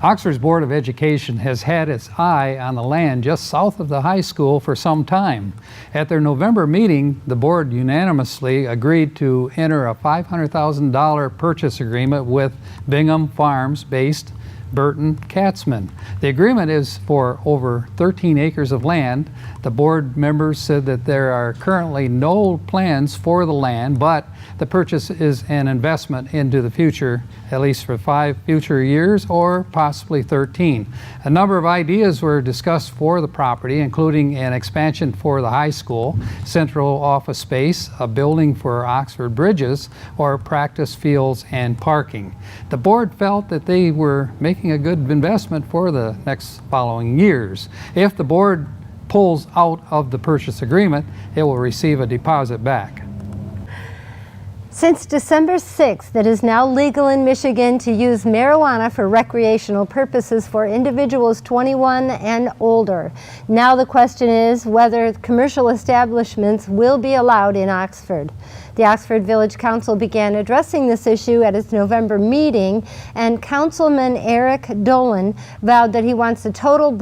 Oxford's Board of Education has had its eye on the land just south of the high school for some time. At their November meeting, the board unanimously agreed to enter a $500,000 purchase agreement with Bingham Farms-based Burton Katzman. The agreement is for over 13 acres of land. The board members said that there are currently no plans for the land, but the purchase is an investment into the future, at least for 5 future years or possibly 13. A number of ideas were discussed for the property, including an expansion for the high school, central office space, a building for Oxford Bridges, or practice fields and parking. The board felt that they were making a good investment for the next following years. If the board pulls out of the purchase agreement, it will receive a deposit back. Since December 6th, it is now legal in Michigan to use marijuana for recreational purposes for individuals 21 and older. Now the question is whether commercial establishments will be allowed in Oxford. The Oxford Village Council began addressing this issue at its November meeting, and Councilman Eric Dolan vowed that he wants a total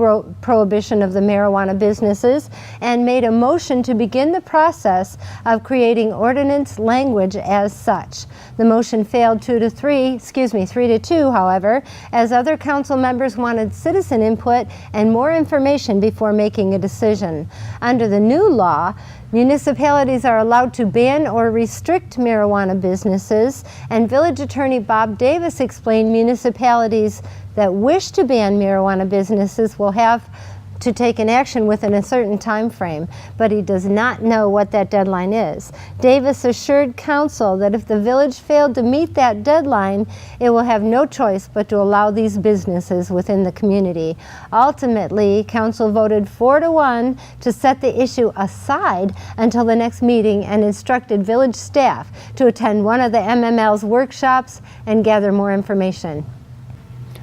prohibition of the marijuana businesses and made a motion to begin the process of creating ordinance language as such. The motion failed 3 to 2, however, as other council members wanted citizen input and more information before making a decision. Under the new law, municipalities are allowed to ban or restrict marijuana businesses, and Village Attorney Bob Davis explained municipalities that wish to ban marijuana businesses will have to take an action within a certain time frame, but he does not know what that deadline is. Davis assured council that if the village failed to meet that deadline, it will have no choice but to allow these businesses within the community. Ultimately, council voted 4-1 to set the issue aside until the next meeting and instructed village staff to attend one of the MML's workshops and gather more information.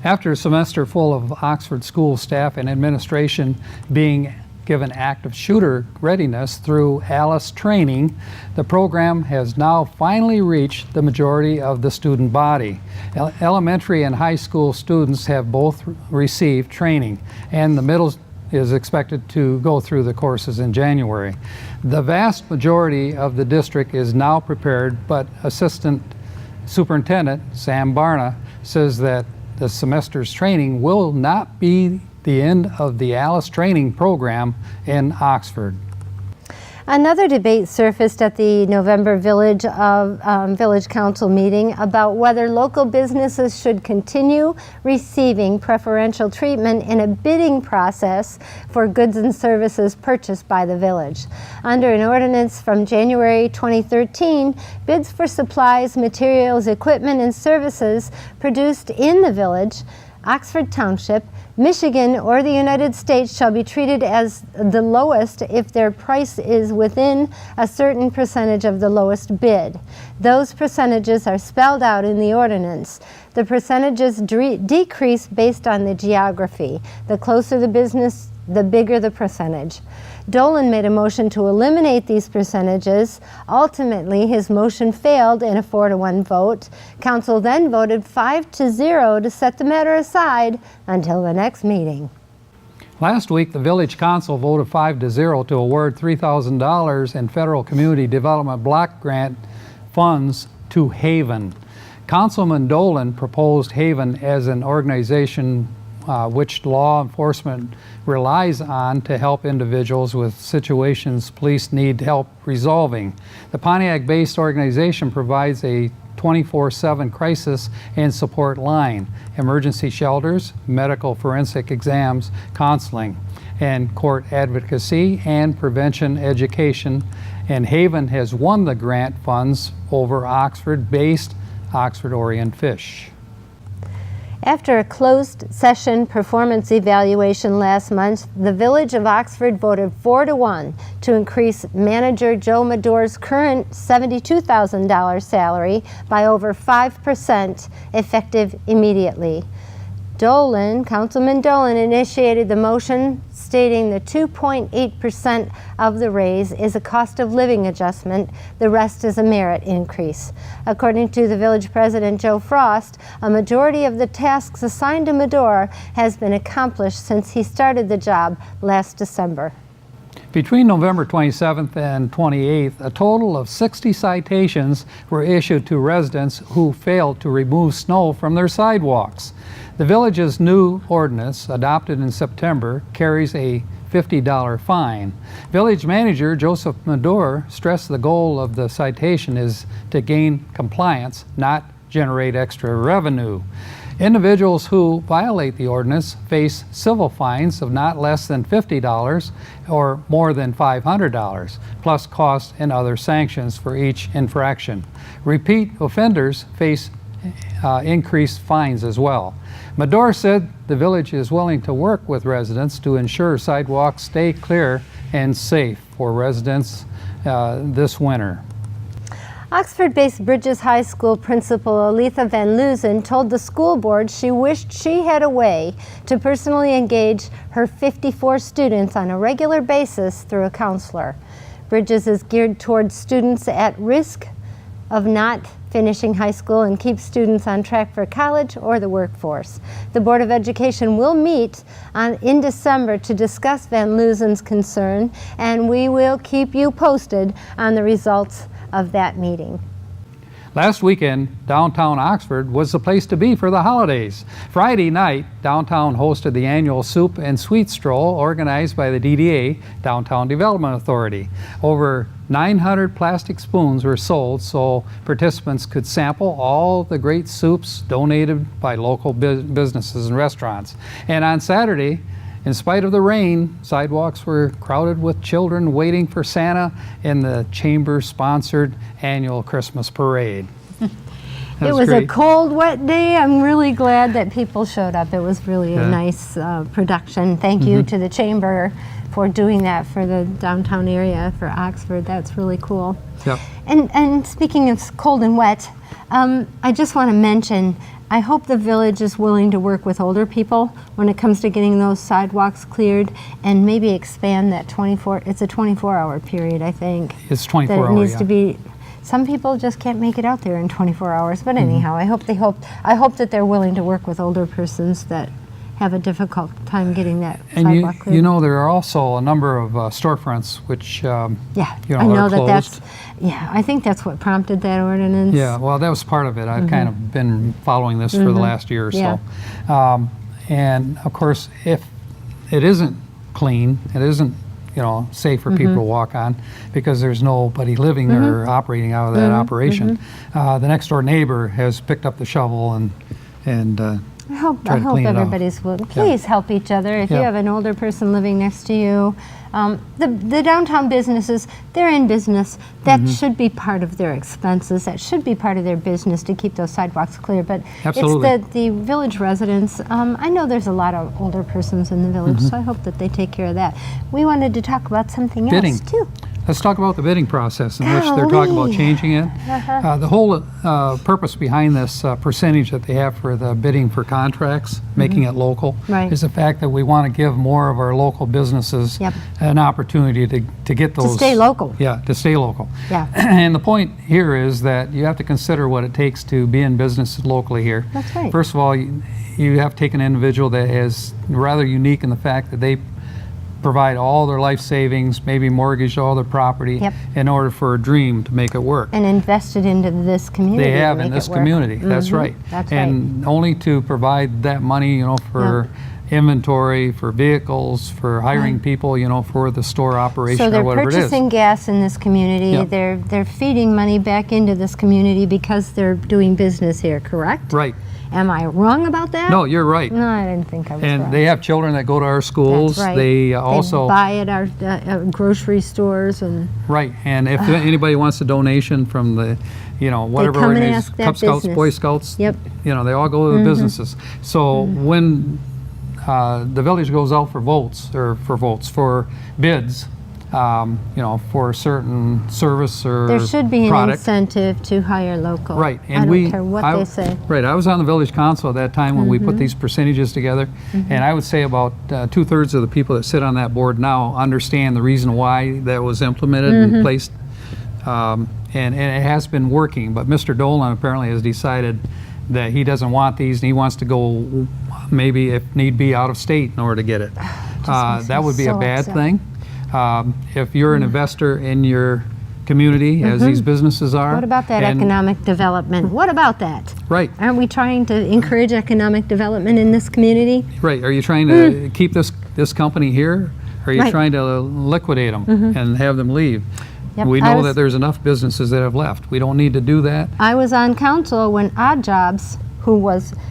After a semester full of Oxford school staff and administration being given active shooter readiness through ALICE training, the program has now finally reached the majority of the student body. Elementary and high school students have both received training, and the middle is expected to go through the courses in January. The vast majority of the district is now prepared, but Assistant Superintendent Sam Barna says that the semester's training will not be the end of the ALICE training program in Oxford. Another debate surfaced at the November Village Council meeting about whether local businesses should continue receiving preferential treatment in a bidding process for goods and services purchased by the village. Under an ordinance from January 2013, bids for supplies, materials, equipment, and services produced in the village, Oxford Township, Michigan, or the United States shall be treated as the lowest if their price is within a certain percentage of the lowest bid. Those percentages are spelled out in the ordinance. The percentages decrease based on the geography. The closer the business, the bigger the percentage. Dolan made a motion to eliminate these percentages. Ultimately, his motion failed in a 4-1 vote. Council then voted 5-0 to set the matter aside until the next meeting. Last week, the Village Council voted 5-0 to award $3,000 in federal community development block grant funds to Haven. Councilman Dolan proposed Haven as an organization which law enforcement relies on to help individuals with situations police need help resolving. The Pontiac-based organization provides a 24/7 crisis and support line, emergency shelters, medical forensic exams, counseling, and court advocacy and prevention education. And Haven has won the grant funds over Oxford-based Oxford Orient Fish. After a closed session performance evaluation last month, the Village of Oxford voted 4-1 to increase manager Joe Medor's current $72,000 salary by over 5% effective immediately. Councilman Dolan initiated the motion stating the 2.8% of the raise is a cost of living adjustment. The rest is a merit increase. According to the village president, Joe Frost, a majority of the tasks assigned to Medore has been accomplished since he started the job last December. Between November 27th and 28th, a total of 60 citations were issued to residents who failed to remove snow from their sidewalks. The village's new ordinance, adopted in September, carries a $50 fine. Village manager Joseph Medore stressed the goal of the citation is to gain compliance, not generate extra revenue. Individuals who violate the ordinance face civil fines of not less than $50 or more than $500, plus costs and other sanctions for each infraction. Repeat offenders face increased fines as well. Medore said the village is willing to work with residents to ensure sidewalks stay clear and safe for residents this winter. Oxford-based Bridges High School principal Aletha Van Leusen told the school board she wished she had a way to personally engage her 54 students on a regular basis through a counselor. Bridges is geared towards students at risk of not finishing high school and keeps students on track for college or the workforce. The Board of Education will meet in December to discuss Van Leusen's concern, and we will keep you posted on the results of that meeting. Last weekend, downtown Oxford was the place to be for the holidays. Friday night, downtown hosted the annual Soup and Sweet Stroll organized by the DDA, Downtown Development Authority. Over 900 plastic spoons were sold so participants could sample all the great soups donated by local businesses and restaurants. And on Saturday, in spite of the rain, sidewalks were crowded with children waiting for Santa in the chamber-sponsored annual Christmas parade. It was great. A cold, wet day. I'm really glad that people showed up. It was really a nice production. Thank you to the chamber for doing that for the downtown area for Oxford. That's really cool. Yep. And speaking of cold and wet, I just want to mention, I hope the village is willing to work with older people when it comes to getting those sidewalks cleared and maybe expand that 24, it's a 24-hour period, I think. It's 24 hours, that it needs to be. Some people just can't make it out there in 24 hours, but anyhow, I hope that they're willing to work with older persons that have a difficult time getting that sidewalk cleared. You know, there are also a number of storefronts which I know are closed. that's I think that's what prompted that ordinance. Yeah, well, that was part of it. I've kind of been following this for the last year or so. And of course, if it isn't clean, it isn't safe for people to walk on because there's nobody living or operating out of that operation. The next door neighbor has picked up the shovel and I hope everybody's willing. Please help each other. If you have an older person living next to you, the downtown businesses, they're in business. That should be part of their expenses. That should be part of their business to keep those sidewalks clear. But Absolutely. It's the village residents. I know there's a lot of older persons in the village, so I hope that they take care of that. We wanted to talk about something else too. Let's talk about the bidding process in which they're talking about changing it. The whole purpose behind this percentage that they have for the bidding for contracts, making it local, is the fact that we want to give more of our local businesses an opportunity to get those. To stay local. Yeah, to stay local. Yeah. And the point here is that you have to consider what it takes to be in business locally here. That's right. First of all, you have to take an individual that is rather unique in the fact that they provide all their life savings, maybe mortgage all their property in order for a dream to make it work. And invested into this community. They have in this community, that's right. And only to provide that money, for inventory, for vehicles, for hiring people, for the store operation or whatever it is. So they're purchasing gas in this community. They're feeding money back into this community because they're doing business here, correct? Right. Am I wrong about that? No, you're right. No, I didn't think I was And wrong. they have children that go to our schools. That's right. They also buy at our grocery stores and. Right, and if anybody wants a donation from the, whatever come and organization, ask that Cub Scouts, business. Boy Scouts, Yep. they all go to the businesses. So when the village goes out for bids, for a certain service or There should be an product. incentive to hire local. Right, I don't care what they say. Right, I was on the village council at that time when we put these percentages together, and I would say about 2/3 of the people that sit on that board now understand the reason why that was implemented and placed, and it has been working. But Mr. Dolan apparently has decided that he doesn't want these, and he wants to go maybe, if need be, out of state in order to get it. That would be a bad thing. If you're an investor in your community, as these businesses are. What about that economic development? What about that? Right. Aren't we trying to encourage economic development in this community? Right. Are you trying to keep this company here? Or are you trying to liquidate them and have them leave? Yep. We know that there's enough businesses that have left. We don't need to do that. I was on council when Odd Jobs,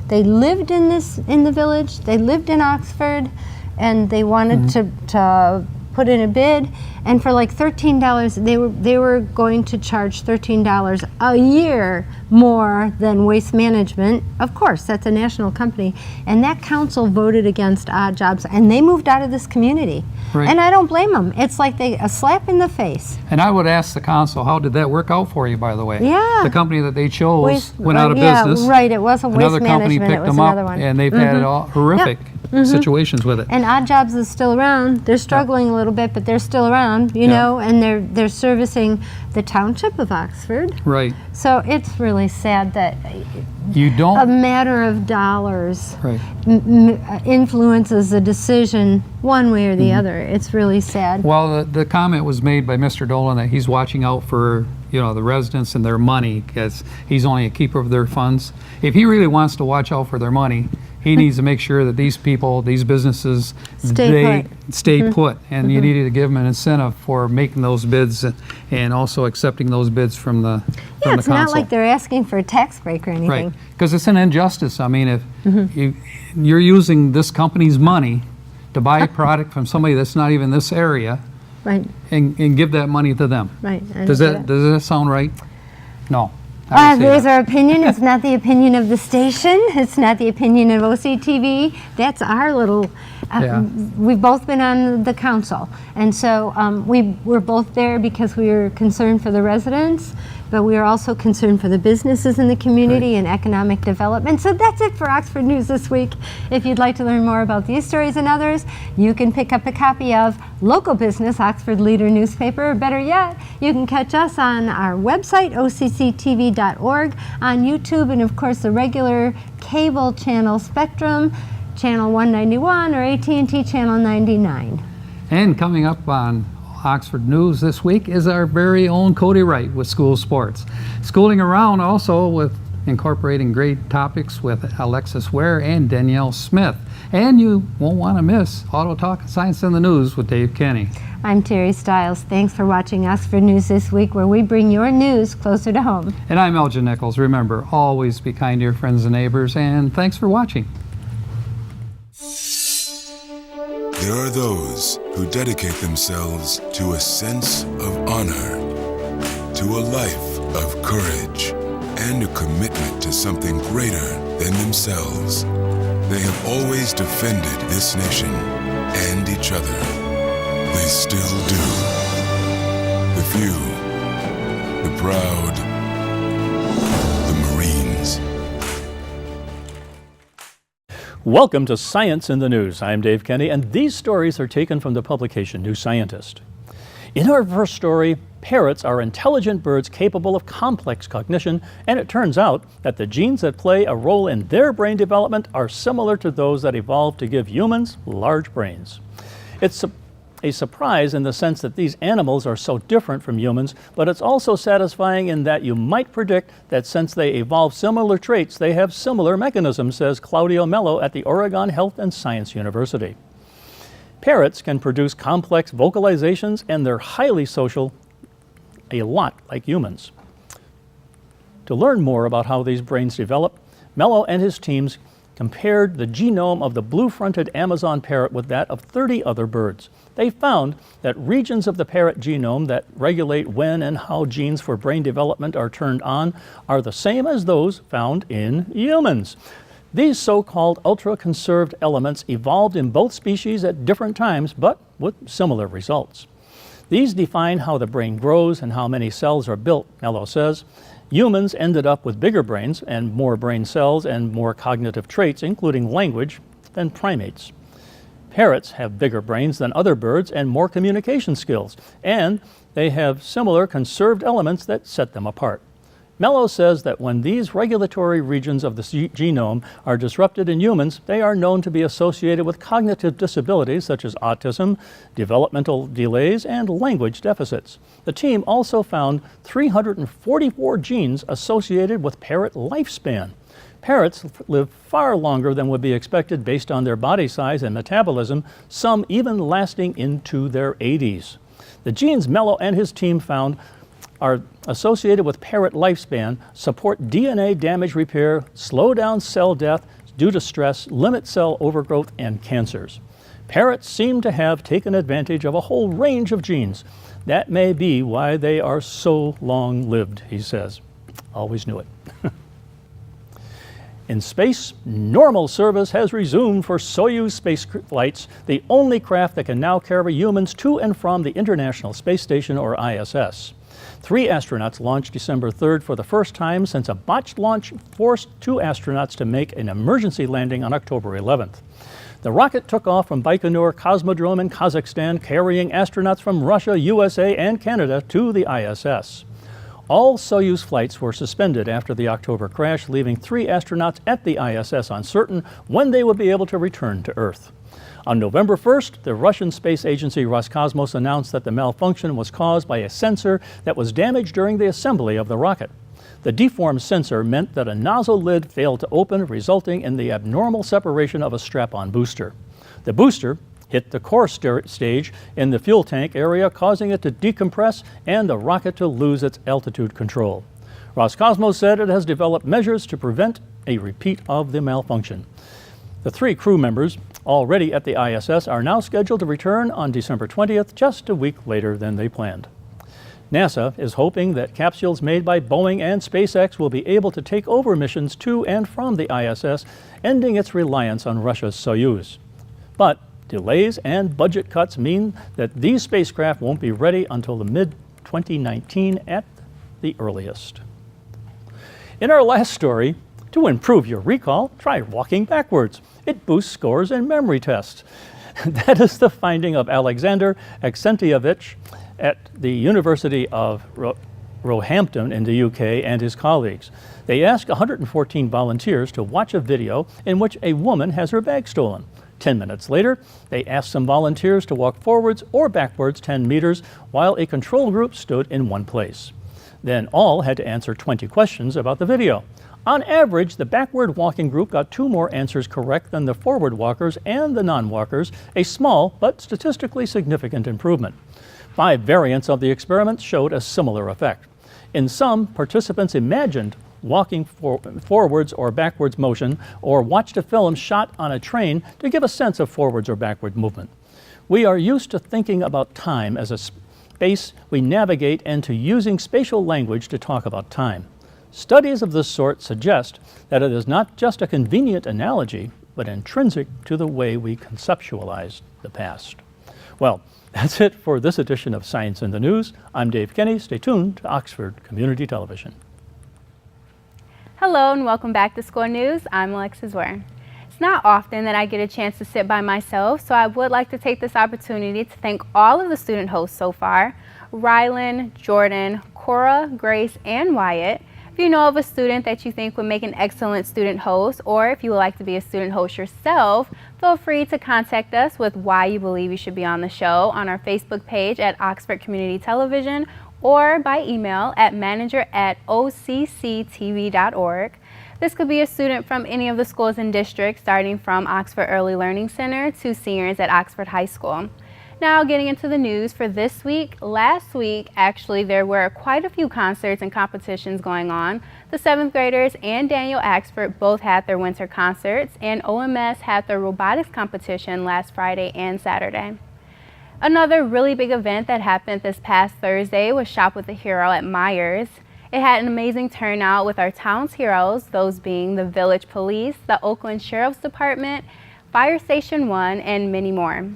they lived in the village, they lived in Oxford, and they wanted to put in a bid, and for like $13, they were going to charge $13 a year more than Waste Management. Of course, that's a national company, and that council voted against Odd Jobs, and they moved out of this community. Right. And I don't blame them. It's like a slap in the face. And I would ask the council, how did that work out for you, by the way? Yeah. The company that they chose went out of yeah, business. right. It wasn't Waste Another company Management. picked It was them up, another one. and they've had all horrific situations with it. And Odd Jobs is still around. They're struggling a little bit, but they're still around, you know, and they're servicing the township of Oxford. Right. So it's really sad that You don't. a matter of dollars Right. influences the decision one way or the other. It's really sad. Well, the comment was made by Mr. Dolan that he's watching out for, the residents and their money, because he's only a keeper of their funds. If he really wants to watch out for their money, he needs to make sure that these people, these businesses, stay put. And you needed to give them an incentive for making those bids and also accepting those bids from the Yeah, it's council. not like they're asking for a tax break or anything. Right, because it's an injustice. I mean, if you're using this company's money to buy a product from somebody that's not even this area, Right, and give that money to them. right. I Does understand that sound right? No. I would say There's that. our opinion. It's not the opinion of the station. It's not the opinion of OCTV. That's our little. We've both been on the council, and so we're both there because we were concerned for the residents, but we are also concerned for the businesses in the community and economic development. So that's it for Oxford News this week. If you'd like to learn more about these stories and others, you can pick up a copy of Local Business, Oxford Leader newspaper, or better yet, you can catch us on our website, occtv.org, on YouTube, and of course the regular cable channel Spectrum, Channel 191, or AT&T Channel 99. And coming up on Oxford News this week is our very own Cody Wright with School Sports. Schooling around also with incorporating great topics with Alexis Ware and Danielle Smith. And you won't want to miss Auto Talk and Science in the News with Dave Kenny. I'm Terry Stiles. Thanks for watching Oxford News this week, where we bring your news closer to home. And I'm Elgin Nichols. Remember, always be kind to your friends and neighbors, and thanks for watching. There are those who dedicate themselves to a sense of honor, to a life of courage, and a commitment to something greater than themselves. They have always defended this nation and each other. They still do. The few, the proud, the Marines. Welcome to Science in the News. I'm Dave Kenny, and these stories are taken from the publication New Scientist. In our first story, parrots are intelligent birds capable of complex cognition, and it turns out that the genes that play a role in their brain development are similar to those that evolved to give humans large brains. It's a surprise in the sense that these animals are so different from humans, but it's also satisfying in that you might predict that since they evolved similar traits, they have similar mechanisms, says Claudio Mello at the Oregon Health and Science University. Parrots can produce complex vocalizations, and they're highly social, a lot like humans. To learn more about how these brains develop, Mello and his teams compared the genome of the blue-fronted Amazon parrot with that of 30 other birds. They found that regions of the parrot genome that regulate when and how genes for brain development are turned on are the same as those found in humans. These so-called ultra-conserved elements evolved in both species at different times, but with similar results. These define how the brain grows and how many cells are built, Mello says. Humans ended up with bigger brains and more brain cells and more cognitive traits, including language, than primates. Parrots have bigger brains than other birds and more communication skills, and they have similar conserved elements that set them apart. Mello says that when these regulatory regions of the genome are disrupted in humans, they are known to be associated with cognitive disabilities such as autism, developmental delays, and language deficits. The team also found 344 genes associated with parrot lifespan. Parrots live far longer than would be expected based on their body size and metabolism, some even lasting into their 80s. The genes Mello and his team found are associated with parrot lifespan, support DNA damage repair, slow down cell death due to stress, limit cell overgrowth, and cancers. Parrots seem to have taken advantage of a whole range of genes. That may be why they are so long-lived, he says. Always knew it. In space, normal service has resumed for Soyuz space flights, the only craft that can now carry humans to and from the International Space Station, or ISS. 3 astronauts launched December 3rd for the first time since a botched launch forced 2 astronauts to make an emergency landing on October 11th. The rocket took off from Baikonur Cosmodrome in Kazakhstan, carrying astronauts from Russia, USA, and Canada to the ISS. All Soyuz flights were suspended after the October crash, leaving 3 astronauts at the ISS uncertain when they would be able to return to Earth. On November 1st, the Russian space agency Roscosmos announced that the malfunction was caused by a sensor that was damaged during the assembly of the rocket. The deformed sensor meant that a nozzle lid failed to open, resulting in the abnormal separation of a strap-on booster. The booster hit the core stage in the fuel tank area, causing it to decompress and the rocket to lose its altitude control. Roscosmos said it has developed measures to prevent a repeat of the malfunction. The 3 crew members already at the ISS are now scheduled to return on December 20th, just a week later than they planned. NASA is hoping that capsules made by Boeing and SpaceX will be able to take over missions to and from the ISS, ending its reliance on Russia's Soyuz. But delays and budget cuts mean that these spacecraft won't be ready until the mid-2019 at the earliest. In our last story, to improve your recall, try walking backwards. It boosts scores in memory tests. That is the finding of Alexander Aksentievich at the University of Roehampton in the UK and his colleagues. They asked 114 volunteers to watch a video in which a woman has her bag stolen. 10 minutes later, they asked some volunteers to walk forwards or backwards 10 meters while a control group stood in one place. Then all had to answer 20 questions about the video. On average, the backward walking group got 2 more answers correct than the forward walkers and the non-walkers, a small but statistically significant improvement. 5 variants of the experiment showed a similar effect. In some, participants imagined walking forwards or backwards motion, or watched a film shot on a train to give a sense of forwards or backward movement. We are used to thinking about time as a space we navigate and to using spatial language to talk about time. Studies of this sort suggest that it is not just a convenient analogy, but intrinsic to the way we conceptualize the past. Well, that's it for this edition of Science in the News. I'm Dave Kenny. Stay tuned to Oxford Community Television. Hello and welcome back to Score News. I'm Alexis Ware. It's not often that I get a chance to sit by myself, so I would like to take this opportunity to thank all of the student hosts so far, Rylan, Jordan, Cora, Grace, and Wyatt. If you know of a student that you think would make an excellent student host, or if you would like to be a student host yourself, feel free to contact us with why you believe you should be on the show on our Facebook page at Oxford Community Television or by email at manager@occtv.org. This could be a student from any of the schools and districts, starting from Oxford Early Learning Center to seniors at Oxford High School. Now getting into the news for this week. Last week, actually, there were quite a few concerts and competitions going on. The 7th graders and Daniel Axford both had their winter concerts, and OMS had their robotics competition last Friday and Saturday. Another really big event that happened this past Thursday was Shop with a Hero at Myers. It had an amazing turnout with our town's heroes, those being the Village Police, the Oakland Sheriff's Department, Fire Station 1, and many more.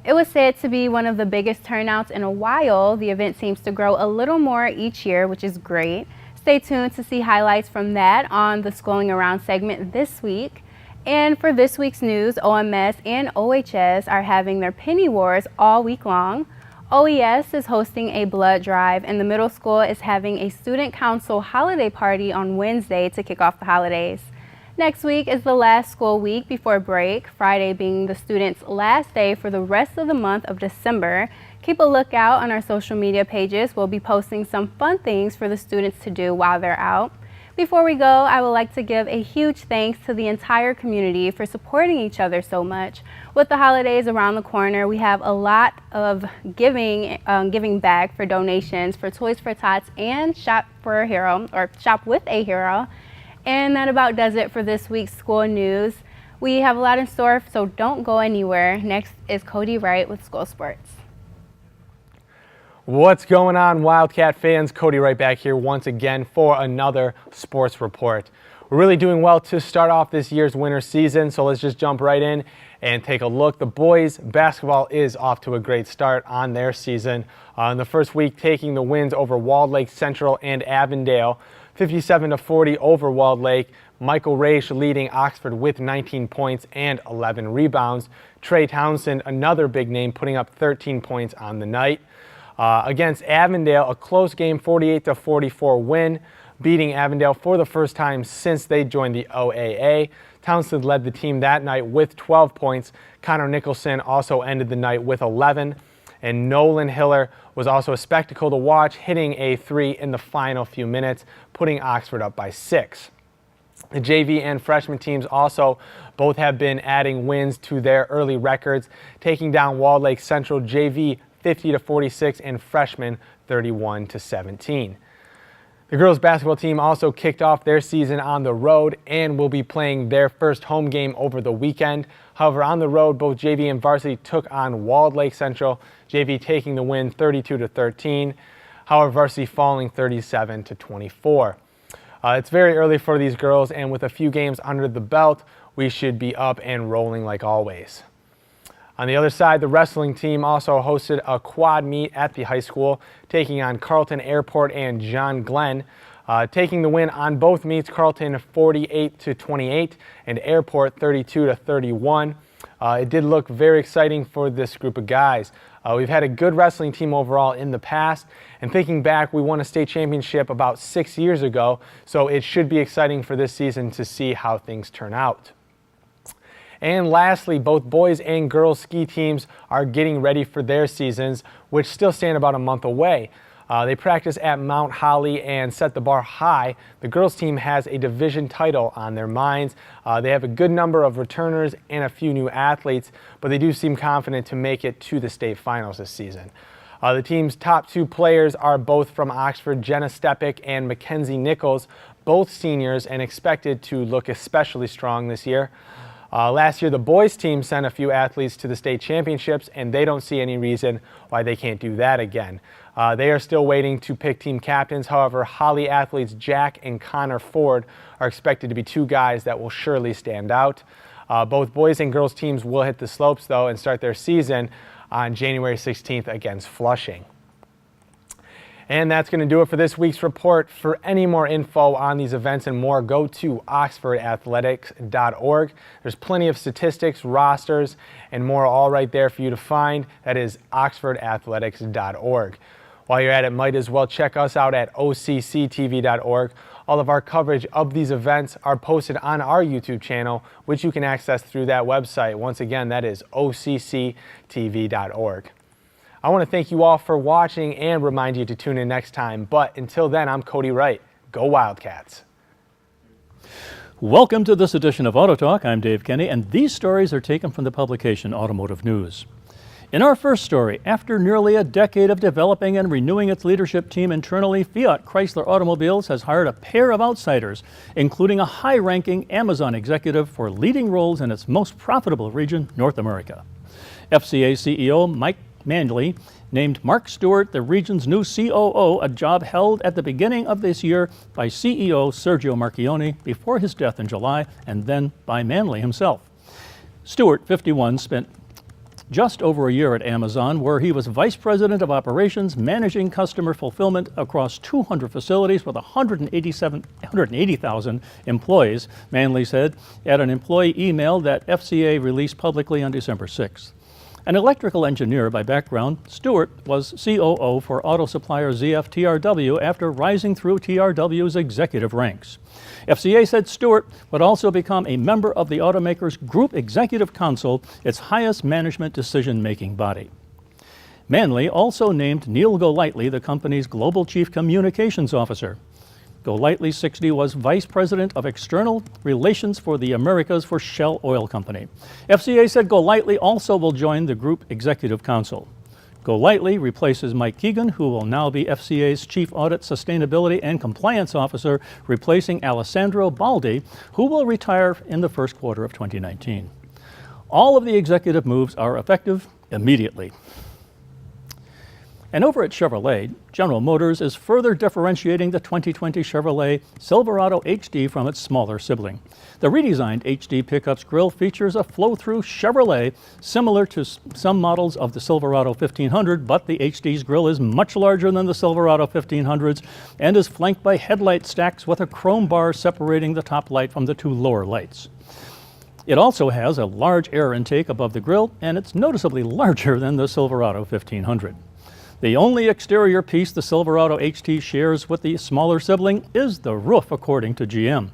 It was said to be one of the biggest turnouts in a while. The event seems to grow a little more each year, which is great. Stay tuned to see highlights from that on the Schooling Around segment this week. And for this week's news, OMS and OHS are having their penny wars all week long. OES is hosting a blood drive, and the middle school is having a student council holiday party on Wednesday to kick off the holidays. Next week is the last school week before break, Friday being the students' last day for the rest of the month of December. Keep a lookout on our social media pages. We'll be posting some fun things for the students to do while they're out. Before we go, I would like to give a huge thanks to the entire community for supporting each other so much. With the holidays around the corner, we have a lot of giving back for donations for Toys for Tots and Shop for a Hero, or Shop with a Hero. And that about does it for this week's school news. We have a lot in store, so don't go anywhere. Next is Cody Wright with School Sports. What's going on, Wildcat fans? Cody right back here once again for another sports report. We're really doing well to start off this year's winter season, so let's just jump right in and take a look. The boys basketball is off to a great start on their season. In the first week, taking the wins over Walled Lake Central and Avondale, 57-40 over Walled Lake. Michael Raish leading Oxford with 19 points and 11 rebounds. Trey Townsend, another big name, putting up 13 points on the night. Against Avondale, a close game, 48-44 win, beating Avondale for the first time since they joined the OAA. Townsend led the team that night with 12 points. Connor Nicholson also ended the night with 11. And Nolan Hiller was also a spectacle to watch, hitting a three in the final few minutes, putting Oxford up by 6. The JV and freshman teams also both have been adding wins to their early records, taking down Walled Lake Central JV 50-46 and freshmen 31-17. The girls basketball team also kicked off their season on the road and will be playing their first home game over the weekend. However, on the road, both JV and varsity took on Walled Lake Central, JV taking the win 32-13, however, varsity falling 37-24. It's very early for these girls, and with a few games under the belt, we should be up and rolling like always. On the other side, the wrestling team also hosted a quad meet at the high school, taking on Carleton Airport and John Glenn. Taking the win on both meets, Carleton 48-28 and Airport 32-31. It did look very exciting for this group of guys. We've had a good wrestling team overall in the past, and thinking back, we won a state championship about 6 years ago, so it should be exciting for this season to see how things turn out. And lastly, both boys and girls ski teams are getting ready for their seasons, which still stand about a month away. They practice at Mount Holly and set the bar high. The girls team has a division title on their minds. They have a good number of returners and a few new athletes, but they do seem confident to make it to the state finals this season. The team's top 2 players are both from Oxford, Jenna Stepik and Mackenzie Nichols, both seniors and expected to look especially strong this year. Last year, the boys team sent a few athletes to the state championships, and they don't see any reason why they can't do that again. They are still waiting to pick team captains. However, Holly athletes Jack and Connor Ford are expected to be 2 guys that will surely stand out. Both boys and girls teams will hit the slopes, though, and start their season on January 16th against Flushing. And that's going to do it for this week's report. For any more info on these events and more, go to oxfordathletics.org. There's plenty of statistics, rosters, and more all right there for you to find. That is oxfordathletics.org. While you're at it, might as well check us out at occtv.org. All of our coverage of these events are posted on our YouTube channel, which you can access through that website. Once again, that is occtv.org. I want to thank you all for watching and remind you to tune in next time. But until then, I'm Cody Wright. Go Wildcats. Welcome to this edition of Auto Talk. I'm Dave Kenny, and these stories are taken from the publication Automotive News. In our first story, after nearly a decade of developing and renewing its leadership team internally, Fiat Chrysler Automobiles has hired a pair of outsiders, including a high-ranking Amazon executive for leading roles in its most profitable region, North America. FCA CEO Mike Manley named Mark Stewart the region's new COO, a job held at the beginning of this year by CEO Sergio Marchionne before his death in July, and then by Manley himself. Stewart, 51, spent just over a year at Amazon, where he was vice president of operations, managing customer fulfillment across 200 facilities with 180,000 employees, Manley said at an employee email that FCA released publicly on December 6th. An electrical engineer by background, Stewart was COO for auto supplier ZF TRW after rising through TRW's executive ranks. FCA said Stewart would also become a member of the automaker's Group Executive Council, its highest management decision-making body. Manley also named Neil Golightly the company's Global Chief Communications Officer. Golightly, 60, was Vice President of External Relations for the Americas for Shell Oil Company. FCA said Golightly also will join the Group Executive Council. Golightly replaces Mike Keegan, who will now be FCA's Chief Audit, Sustainability, and Compliance Officer, replacing Alessandro Baldi, who will retire in the first quarter of 2019. All of the executive moves are effective immediately. And over at Chevrolet, General Motors is further differentiating the 2020 Chevrolet Silverado HD from its smaller sibling. The redesigned HD Pickup's grille features a flow-through Chevrolet similar to some models of the Silverado 1500, but the HD's grille is much larger than the Silverado 1500's and is flanked by headlight stacks with a chrome bar separating the top light from the two lower lights. It also has a large air intake above the grille, and it's noticeably larger than the Silverado 1500. The only exterior piece the Silverado HT shares with the smaller sibling is the roof, according to GM.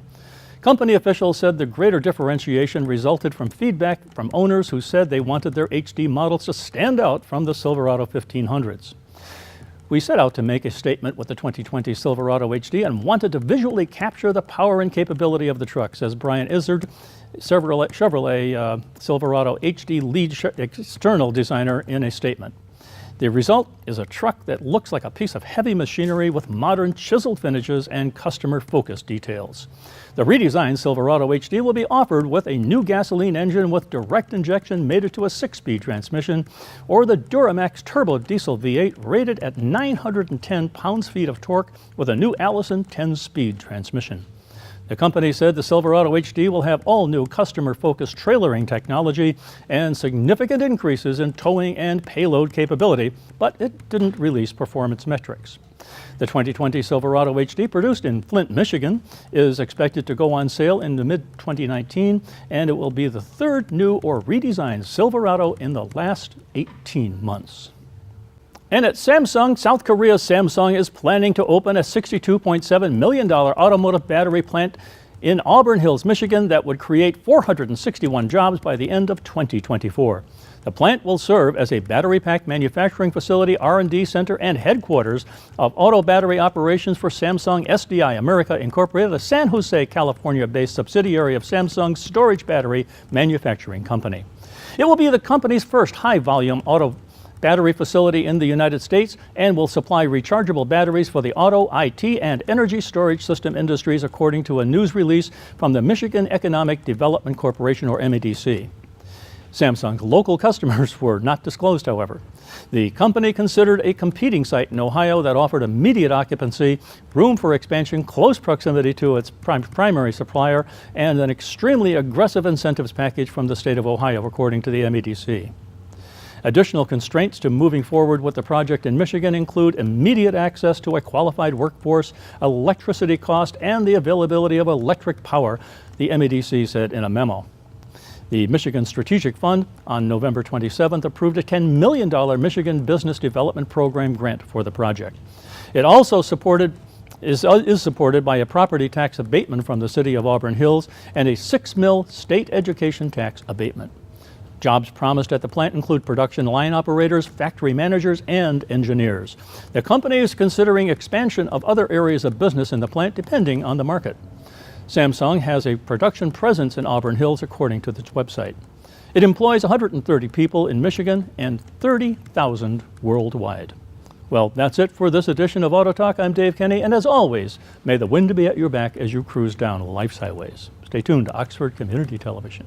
Company officials said the greater differentiation resulted from feedback from owners who said they wanted their HD models to stand out from the Silverado 1500s. We set out to make a statement with the 2020 Silverado HD and wanted to visually capture the power and capability of the truck, says Brian Izzard, Chevrolet Silverado HD lead external designer, in a statement. The result is a truck that looks like a piece of heavy machinery with modern chiseled finishes and customer-focused details. The redesigned Silverado HD will be offered with a new gasoline engine with direct injection mated to a 6-speed transmission, or the Duramax Turbo Diesel V8 rated at 910 pounds-feet of torque with a new Allison 10-speed transmission. The company said the Silverado HD will have all-new customer-focused trailering technology and significant increases in towing and payload capability, but it didn't release performance metrics. The 2020 Silverado HD, produced in Flint, Michigan, is expected to go on sale in the mid-2019, and it will be the third new or redesigned Silverado in the last 18 months. And at Samsung, South Korea's Samsung is planning to open a $62.7 million automotive battery plant in Auburn Hills, Michigan, that would create 461 jobs by the end of 2024. The plant will serve as a battery pack manufacturing facility, R&D center, and headquarters of auto battery operations for Samsung SDI America Incorporated, a San Jose, California-based subsidiary of Samsung's storage battery manufacturing company. It will be the company's first high-volume auto battery facility in the United States and will supply rechargeable batteries for the auto, IT, and energy storage system industries, according to a news release from the Michigan Economic Development Corporation, or MEDC. Samsung's local customers were not disclosed, however. The company considered a competing site in Ohio that offered immediate occupancy, room for expansion, close proximity to its primary supplier, and an extremely aggressive incentives package from the state of Ohio, according to the MEDC. Additional constraints to moving forward with the project in Michigan include immediate access to a qualified workforce, electricity cost, and the availability of electric power, the MEDC said in a memo. The Michigan Strategic Fund on November 27th approved a $10 million Michigan Business Development Program grant for the project. It also is supported by a property tax abatement from the city of Auburn Hills and a $6 million state education tax abatement. Jobs promised at the plant include production line operators, factory managers, and engineers. The company is considering expansion of other areas of business in the plant depending on the market. Samsung has a production presence in Auburn Hills, according to its website. It employs 130 people in Michigan and 30,000 worldwide. Well, that's it for this edition of Auto Talk. I'm Dave Kenny, and as always, may the wind be at your back as you cruise down life's highways. Stay tuned to Oxford Community Television.